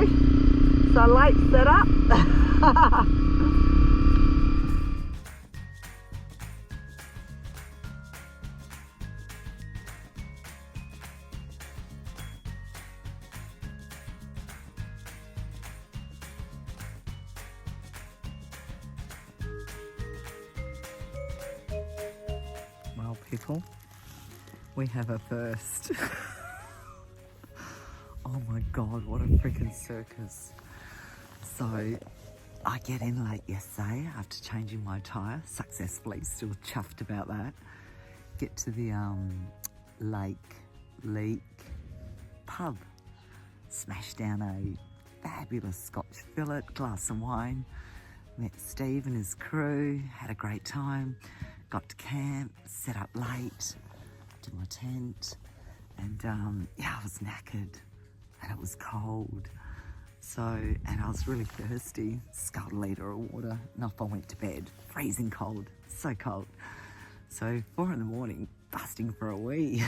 go. So late set up. Well, people, we have a first. Oh my God, what a freaking circus. So I get in late yesterday after changing my tyre successfully, still chuffed about that. Get to the Lake Leake pub, smash down a fabulous Scotch fillet, glass of wine, met Steve and his crew, had a great time, got to camp, set up late, did my tent, and yeah, I was knackered and it was cold. So, and I was really thirsty, sculled a litre of water, and off I went to bed, freezing cold, so cold. So 4 in the morning, busting for a wee.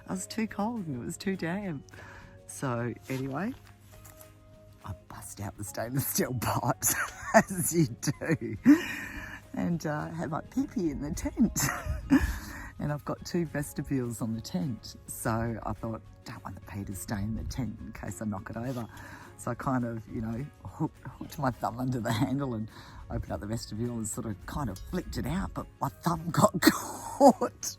I was too cold and it was too damp. So anyway, I bust out the stainless steel pot, as you do, and had my pee-pee in the tent. And I've got 2 vestibules on the tent. So I thought, don't want the pee to stay in the tent in case I knock it over. So I kind of, you know, hooked my thumb under the handle and opened up the vestibule and sort of kind of flicked it out, but my thumb got caught.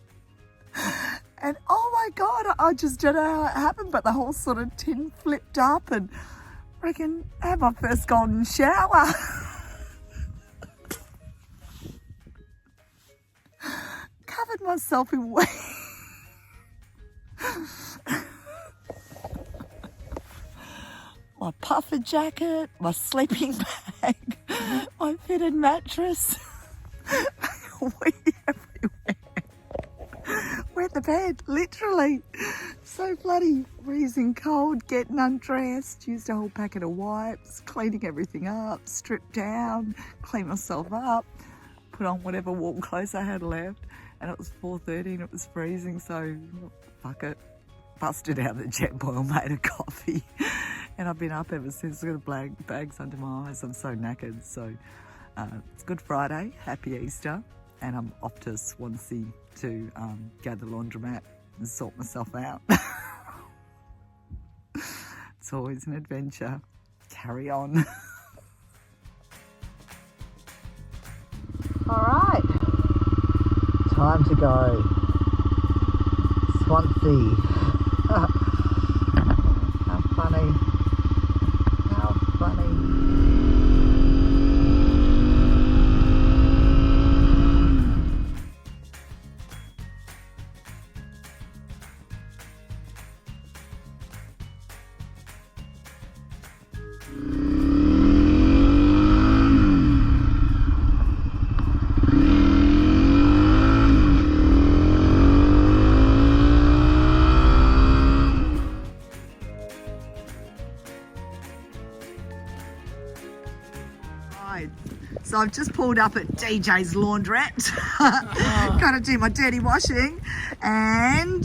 And oh my God, I just don't know how it happened, but the whole sort of tin flipped up and freaking had my first golden shower. Covered myself in wet. My puffer jacket, my sleeping bag, my fitted mattress, wee everywhere. Wet the bed, literally. So bloody freezing cold, getting undressed, used a whole packet of wipes, cleaning everything up, stripped down, cleaned myself up, put on whatever warm clothes I had left, and it was 4:30 and it was freezing, so fuck it. Busted out the jet boil, made a coffee, and I've been up ever since. I've got bags under my eyes. I'm so knackered. So it's Good Friday, happy Easter, and I'm off to Swansea to go to the laundromat and sort myself out. It's always an adventure. Carry on. All right, time to go. Swansea. How funny. How funny. So I've just pulled up at DJ's laundrette, gotta do my dirty washing, and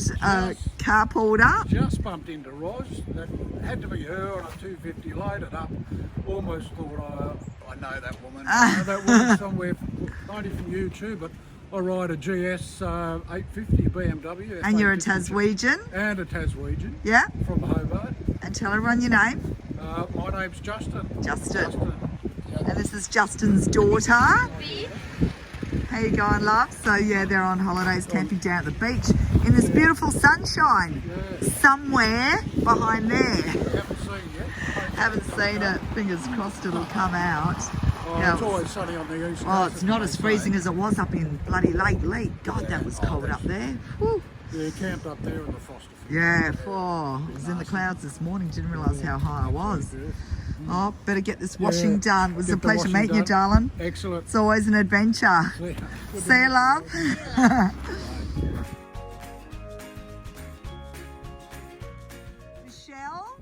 car pulled up. Just bumped into Roz, that had to be her on a 250 loaded up. Almost thought I know that woman. I know that woman somewhere, only from YouTube, but I ride a GS 850 BMW. And you're a Taswegian? And a Taswegian. Yeah. From Hobart. And tell everyone your name. My name's Justin. Justin. And this is Justin's daughter. How you going, love? So yeah, they're on holidays camping down at the beach in this beautiful sunshine. Somewhere behind there. Haven't seen yet. Haven't seen it. Fingers crossed it'll come out. Oh, it's always sunny on the east. Oh, it's not as freezing as it was up in bloody Lake Leake. God, that was cold up there. Whew. Yeah, camped up there in the Foster. Yeah, it was in the clouds this morning. Didn't realise how high I was. Oh, better get this washing done. It was a pleasure meeting you, darling. Excellent. It's always an adventure. See you, love. Mishelle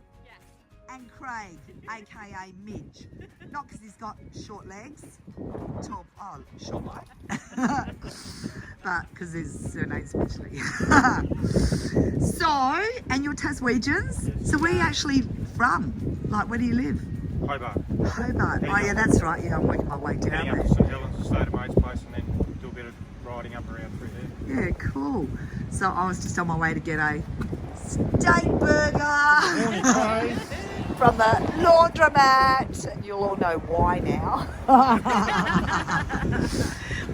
and Craig, aka Midge. Not because he's got short legs, tall, short life, but because his surname's Mishelle. So, and you're Taswegians. So we actually from? Like, where do you live? Hobart. Hobart. Oh, yeah, that's right. Yeah, I'm working my way down Heading up there. to St Helens, a state of mate's place, and then do a bit of riding up around through there. Yeah, cool. So I was just on my way to get a steak burger Morning, Craig. from the laundromat. And you'll all know why now.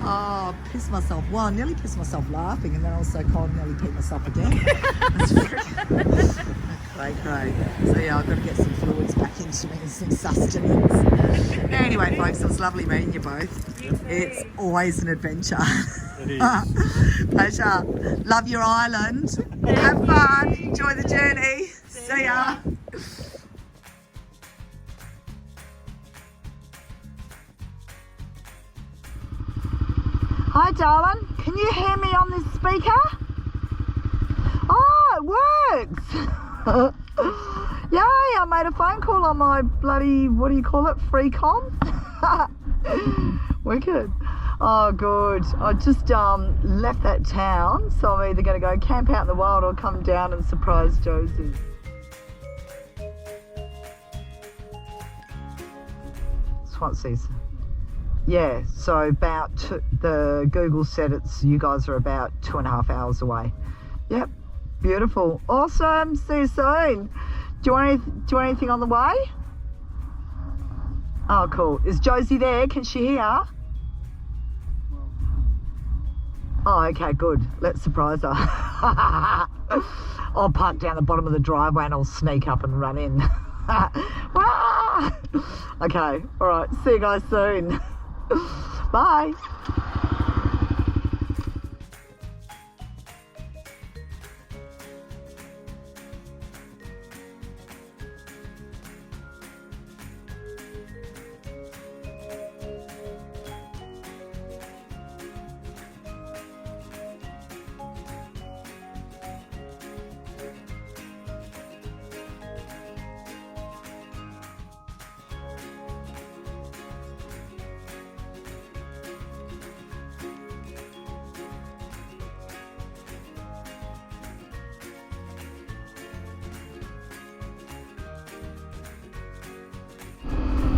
Oh, pissed myself. Well, I nearly pissed myself laughing, and then also cold nearly peed myself again. Cray. So yeah, I've got to get some fluids back into me and some sustenance. Anyway, folks, it was lovely meeting you both. It's always an adventure. It is. Pleasure. Love your island. Have fun. Enjoy the journey. See ya. Hi, darling. Can you hear me on this speaker? Oh, it works. Yay, I made a phone call on my bloody, what do you call it, free com? Wicked. Oh, good. I just left that town, so I'm either going to go camp out in the wild or come down and surprise Josie. Swansea. Yeah, so about the Google said you guys are about 2.5 hours away. Yep, beautiful, awesome. See you soon. Do you want anything on the way? Oh, cool. Is Josie there? Can she hear? Oh, okay, good. Let's surprise her. I'll park down the bottom of the driveway and I'll sneak up and run in. Okay, all right. See you guys soon. Bye.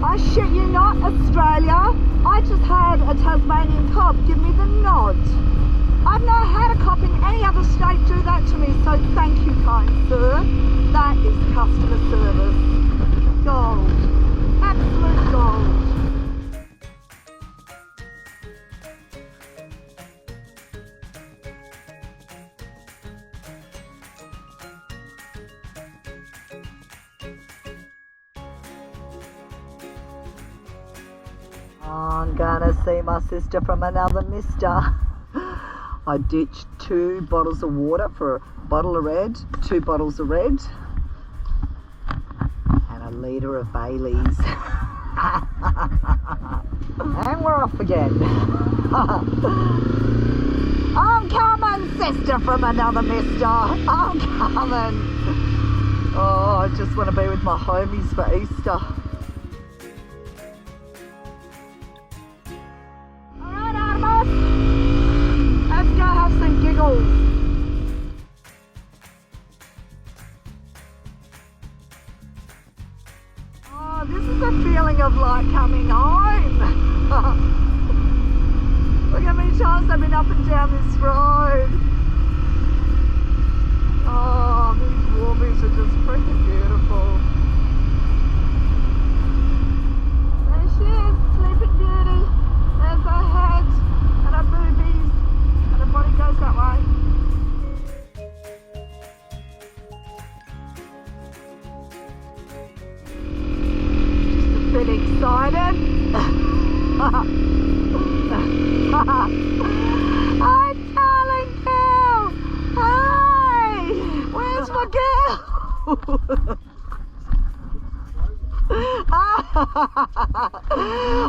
I shit you not, Australia. I just had a Tasmanian cop give me the nod. I've not had a cop in any other state do that to me, so thank you, kind sir. That is customer service. Gold. Absolute gold. I'm gonna see my sister from another mista. I ditched 2 bottles of water for a bottle of red, 2 bottles of red, and a litre of Baileys. And we're off again. I'm coming, sister from another mista. I'm coming. Oh, I just want to be with my homies for Easter. Let's go have some giggles. Oh, this is a feeling of like coming home. Look how many times I've been up and down this road. Oh, these Wharmbys are just freaking beautiful. There she is, Sleeping Beauty. There's her head and her boobies, and her body goes that way. Just a bit excited. Hi, darling girl. Hi. Where's my girl?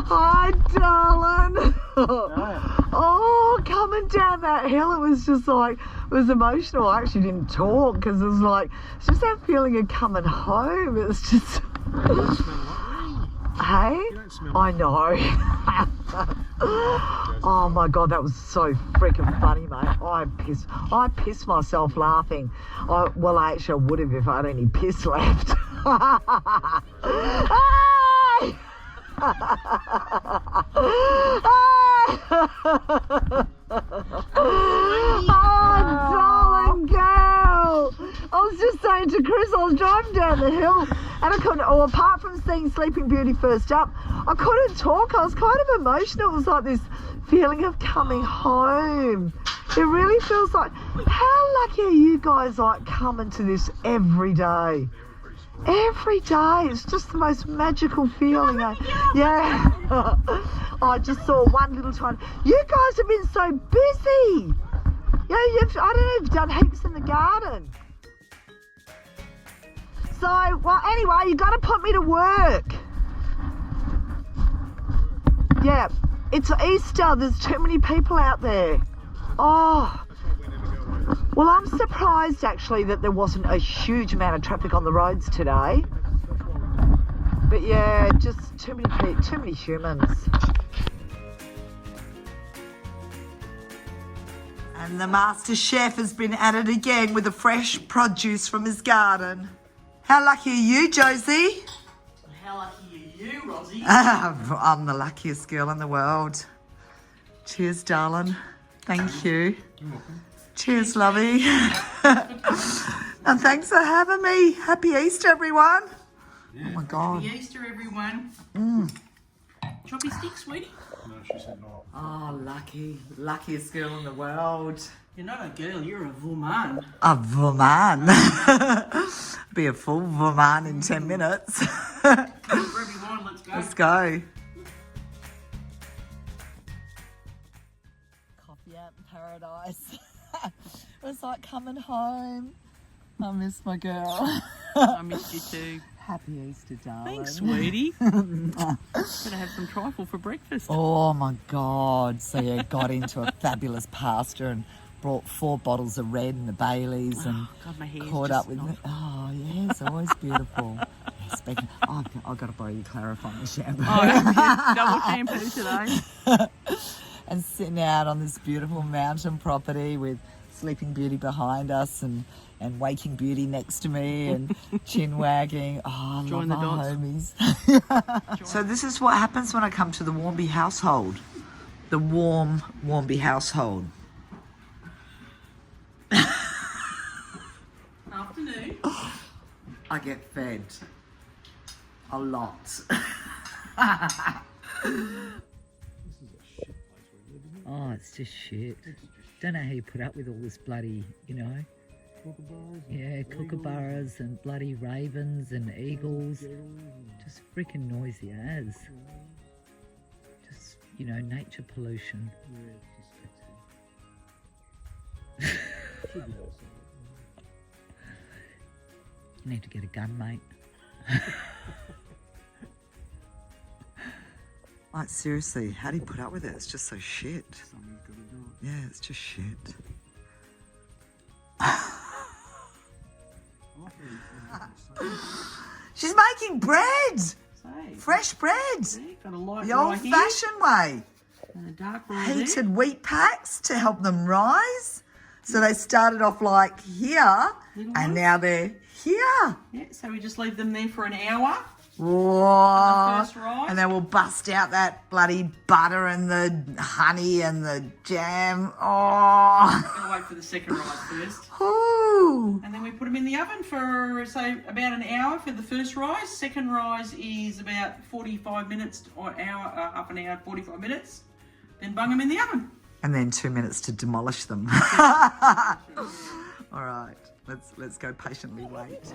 Hi, darling. Oh, coming down that hill, it was just like, it was emotional. I actually didn't talk because it was like, it's just that feeling of coming home. It was just, hey, I know. Oh my God, that was so freaking funny, mate. I pissed myself laughing. Well, actually I would have if I had any piss left. Oh, darling girl. I was just saying to Chris, I was driving down the hill and I couldn't, apart from seeing Sleeping Beauty first up, I couldn't talk. I was kind of emotional. It was like this feeling of coming home. It really feels like, how lucky are you guys like coming to this every day? Every day. It's just the most magical feeling. Yeah. I just saw one little tiny. You guys have been so busy. Yeah, I don't know, you've done heaps in the garden. So, well, anyway, you got to put me to work. Yeah, it's Easter. There's too many people out there. Oh. Well, I'm surprised actually that there wasn't a huge amount of traffic on the roads today. But yeah, just too many humans. And the master chef has been at it again with the fresh produce from his garden. How lucky are you, Josie? How lucky are you, Rosie? I'm the luckiest girl in the world. Cheers, darling. Thank you. You're welcome. Cheers, lovey. And thanks for having me. Happy Easter, everyone. Yeah. Oh my God. Happy Easter, everyone. Choppy stick, sweetie. No, she said not. Oh, lucky. Luckiest girl in the world. You're not a girl, you're a woman. A woman. Be a full woman in 10 minutes. Come on, grab your wine, let's go. Let's go. Coffee out in paradise. It was like coming home. I miss my girl. I missed you too. Happy Easter, darling. Thanks, sweetie. Gonna have some trifle for breakfast. Oh my God. So yeah, got into a fabulous pasta and brought 4 bottles of red and the Baileys and God, my hair's caught just up with not- it. Oh yeah, it's always beautiful. Yeah, speaking I've got to borrow your clarifying shampoo. Oh, double shampoo today. And sitting out on this beautiful mountain property with Sleeping Beauty behind us and Waking Beauty next to me and chin wagging. Oh, I Join love the my dots. homies. So this is what happens when I come to the Wharmby household. The warm Wharmby household. Afternoon. I get fed a lot. Oh, it's just shit. Don't know how you put up with all this bloody, you know. Yeah, kookaburras and bloody ravens and eagles. Just freaking noisy as. Just, you know, nature pollution. You need to get a gun, mate. Like, seriously, how do you put up with it? It's just so shit. Yeah, it's just shit. She's making bread! Say, Fresh bread! yeah, got a light The right here old-fashioned way. and a dark right there. Heated wheat packs to help them rise. So they started off like here, Little and ones? now they're here. Yeah, so we just leave them there for an hour. Whoa. First rise. And then we'll bust out that bloody butter and the honey and the jam. Oh. Gotta wait for the second rise first. Ooh. And then we put them in the oven for, say, about an hour for the first rise. Second rise is about 45 minutes or hour, half an hour, 45 minutes. Then bung them in the oven. And then 2 minutes to demolish them. All right, let's go patiently wait.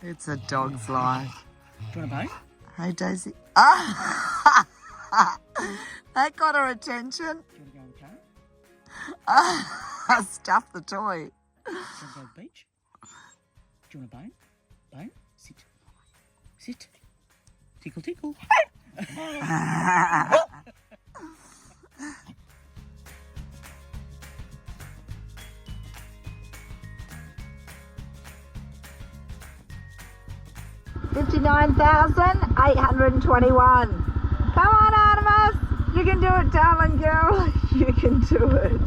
It's a dog's life. Do you want a bone? Hey, Daisy. Ah! That got her attention. Do you want to go on the car? I stuffed the toy. Do you want to go to the beach? Do you want a bone? Bone? Sit. Sit. Tickle, tickle. 59,821. Come on, Artemis. You can do it, darling girl. You can do it.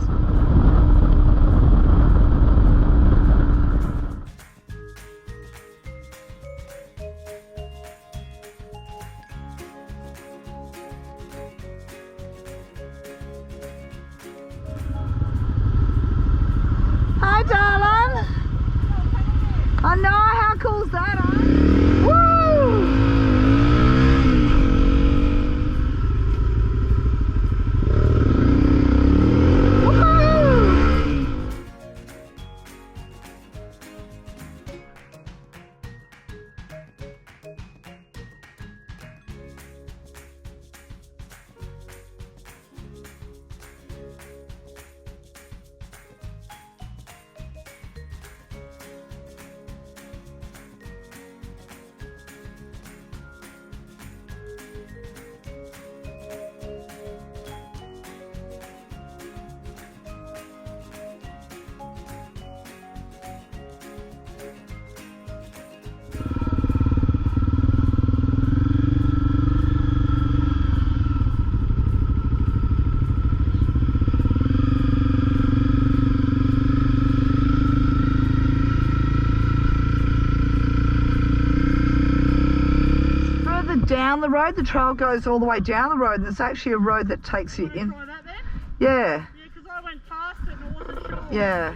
down the road. The trail goes all the way down the road, and it's actually a road that takes you in. Try that then? Yeah. Yeah, because I went past it and I wasn't sure. Yeah.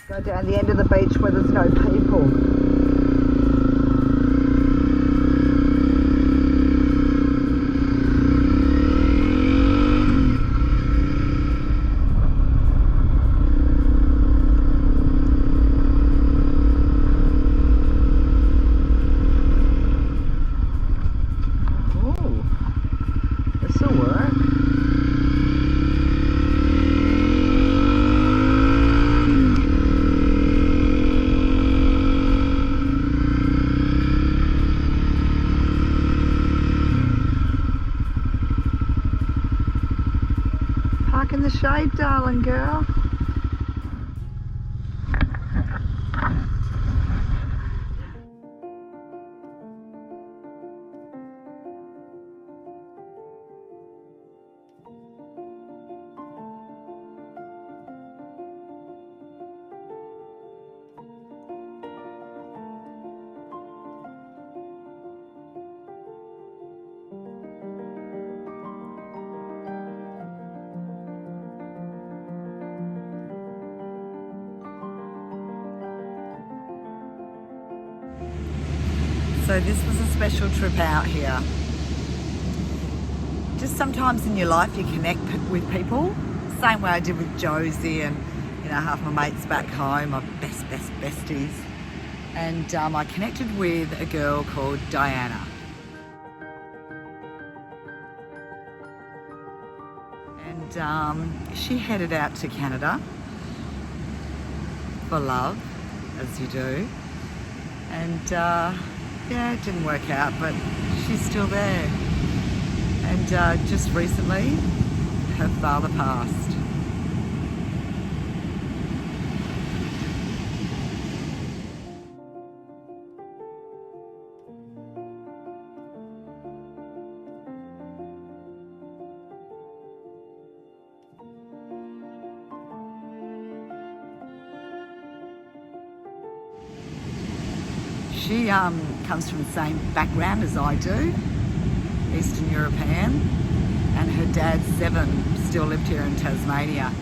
Go down the end of the beach where there's no people. In the shade, darling girl. So this was a special trip out here. Just sometimes in your life you connect with people, same way I did with Josie and half my mates back home, my best besties. And I connected with a girl called Diana. And she headed out to Canada for love, as you do. And yeah, it didn't work out, but she's still there. And just recently, her father passed. She comes from the same background as I do, Eastern European, and her dad's 7, still lived here in Tasmania.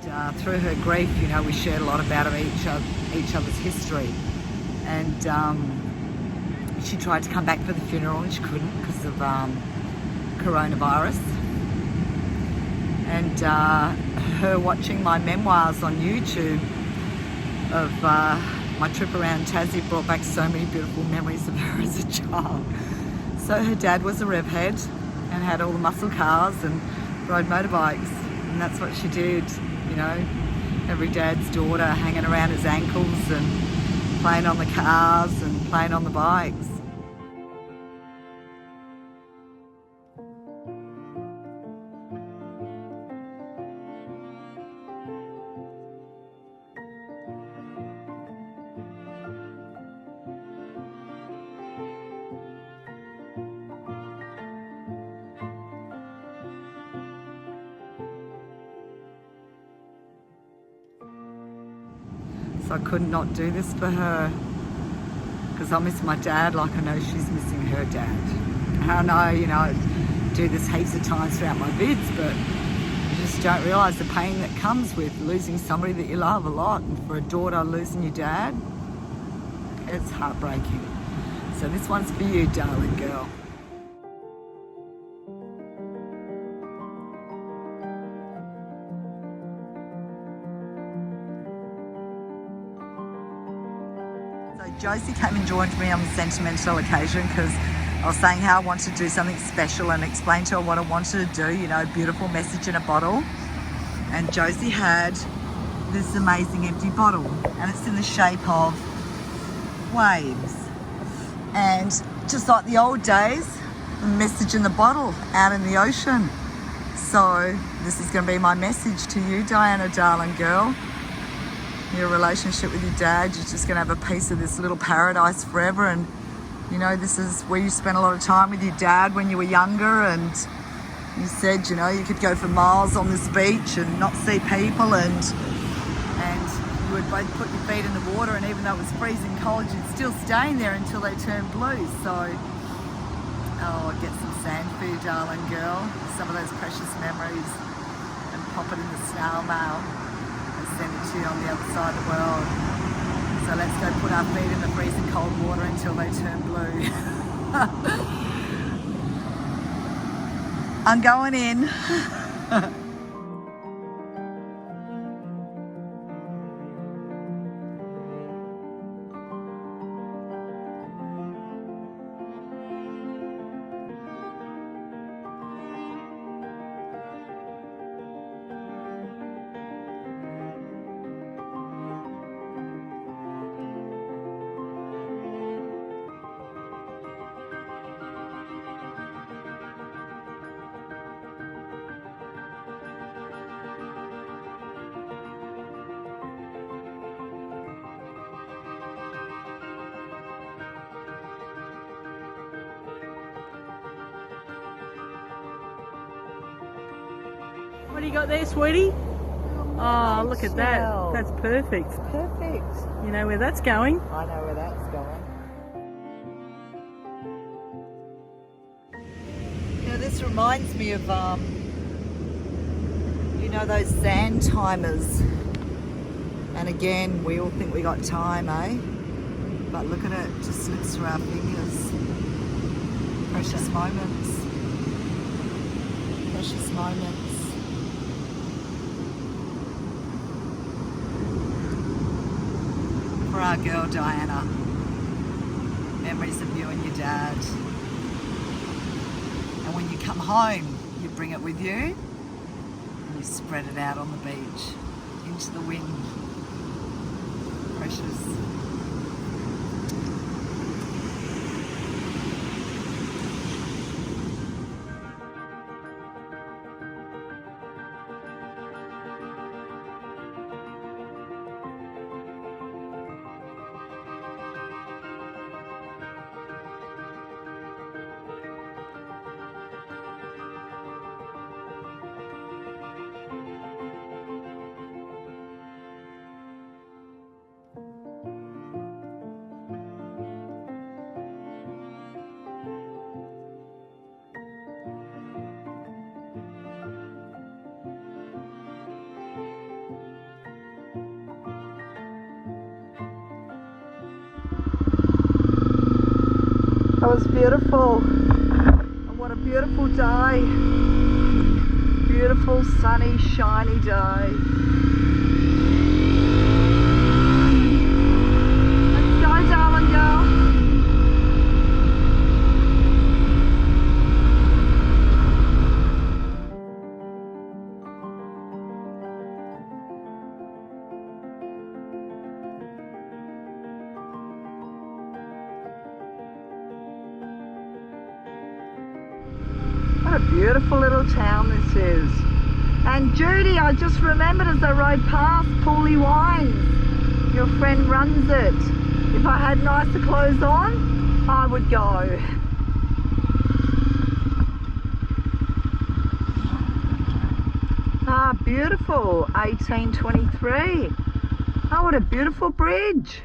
And, through her grief, we shared a lot about each other's history. And she tried to come back for the funeral and she couldn't because of coronavirus. And her watching my memoirs on YouTube of my trip around Tassie brought back so many beautiful memories of her as a child. So her dad was a rev head and had all the muscle cars and rode motorbikes, and that's what she did, every dad's daughter hanging around his ankles and playing on the cars and playing on the bikes. So I could not do this for her because I miss my dad like I know she's missing her dad. And I know, I do this heaps of times throughout my vids, but you just don't realise the pain that comes with losing somebody that you love a lot. And for a daughter losing your dad, it's heartbreaking. So this one's for you, darling girl. Josie came and joined me on the sentimental occasion because I was saying how I wanted to do something special and explain to her what I wanted to do, beautiful message in a bottle. And Josie had this amazing empty bottle and it's in the shape of waves. And just like the old days, the message in the bottle out in the ocean. So this is going to be my message to you, Diana, darling girl. Your relationship with your dad, you're just going to have a piece of this little paradise forever. And this is where you spent a lot of time with your dad when you were younger, and you said you could go for miles on this beach and not see people, and and you would both put your feet in the water, and even though it was freezing cold, you'd still stay in there until they turned blue. So, oh, get some sand for you, darling girl. Some of those precious memories, and pop it in the snail mail and send it to you on the other side of the world. So let's go put our feet in the freezing cold water until they turn blue. I'm going in. What do you got there, sweetie? Oh, look at that. Mishelle. That's perfect. Perfect. You know where that's going? I know where that's going. You know, this reminds me of, you know, those sand timers. And again, we all think we got time, eh? But look at it, just slips through our fingers. Precious moments. Precious moments. For our girl Diana. Memories of you and your dad. And when you come home, you bring it with you and you spread it out on the beach into the wind. Precious. That was beautiful. And what a beautiful day. Beautiful, sunny, shiny day. Let's go, darling girl. What a beautiful little town this is. And Judy, I just remembered as I rode past Pooley Wines. Your friend runs it. If I had nicer clothes on, I would go. Ah, beautiful. 1823. Oh, what a beautiful bridge.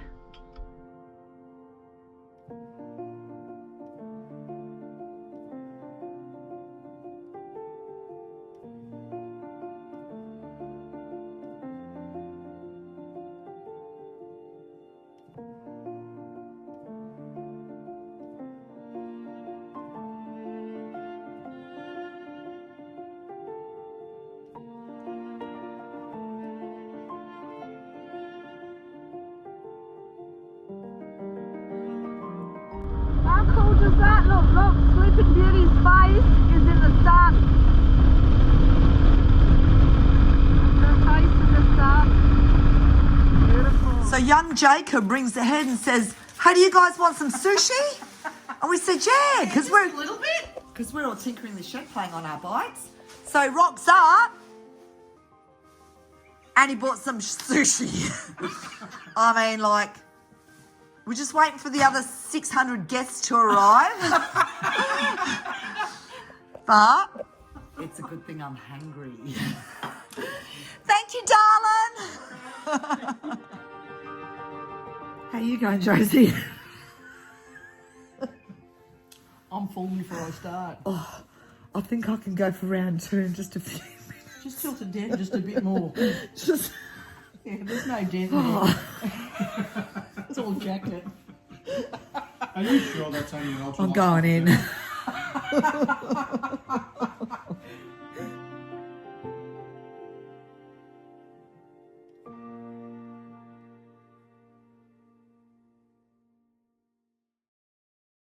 How cool does that look? Look, Sleeping Beauty's face is in the sun. Her face in the sun. Beautiful. So young Jacob brings the head and says, "Hey, do you guys want some sushi?" And we said, "Yeah," because we're A little bit. because we're all tinkering the shed playing on our bikes. So rocks up, and he bought some sushi. I mean, like, we're just waiting for the other 600 guests to arrive. But it's a good thing I'm hungry. Thank you, darling. How you going, Josie? I'm full before I start. Oh, I think I can go for round 2 in just a few minutes. Just tilt it down just a bit more. Just... Yeah, there's no death there. It's all jacket. Are you sure that's only an ultra? I'm going in.